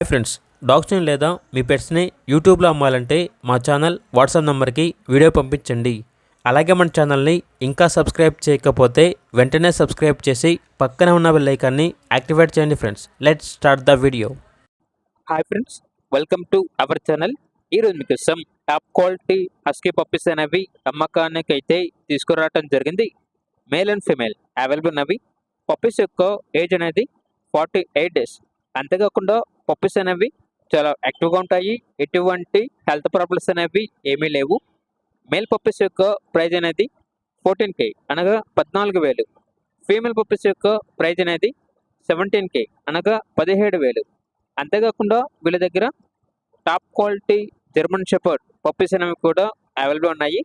Friends, డాగ్స్ని లేదా మీ పెట్స్ని యూట్యూబ్లో అమ్మాలంటే మా ఛానల్ వాట్సాప్ నెంబర్కి వీడియో పంపించండి. అలాగే మన ఛానల్ని ఇంకా సబ్స్క్రైబ్ చేయకపోతే వెంటనే సబ్స్క్రైబ్ చేసి పక్కనే ఉన్న బెల్ ఐకాన్ని యాక్టివేట్ చేయండి friends. Let's start the video. Hi friends, welcome to our channel. ఈరోజు మీకోసం టాప్ క్వాలిటీ హస్కీ పప్పీస్ అనేవి అమ్మకానికి అయితే తీసుకురావడం జరిగింది. మేల్ అండ్ ఫీమేల్ అవైలబుల్ ఉన్నవి. పప్పీస్ యొక్క ఏజ్ అనేది 48 days. అంతేకాకుండా పప్పీస్ అనేవి చాలా యాక్టివ్గా ఉంటాయి. ఎటువంటి హెల్త్ ప్రాబ్లమ్స్ అనేవి ఏమీ లేవు. మేల్ పప్పీస్ యొక్క ప్రైజ్ అనేది 14K అనగా 14,000. ఫీమేల్ పప్పీస్ యొక్క ప్రైజ్ అనేది 17K అనగా 17,000. అంతేకాకుండా వీళ్ళ దగ్గర top quality German shepherd puppies అనేవి కూడా అవైలబుల్ ఉన్నాయి.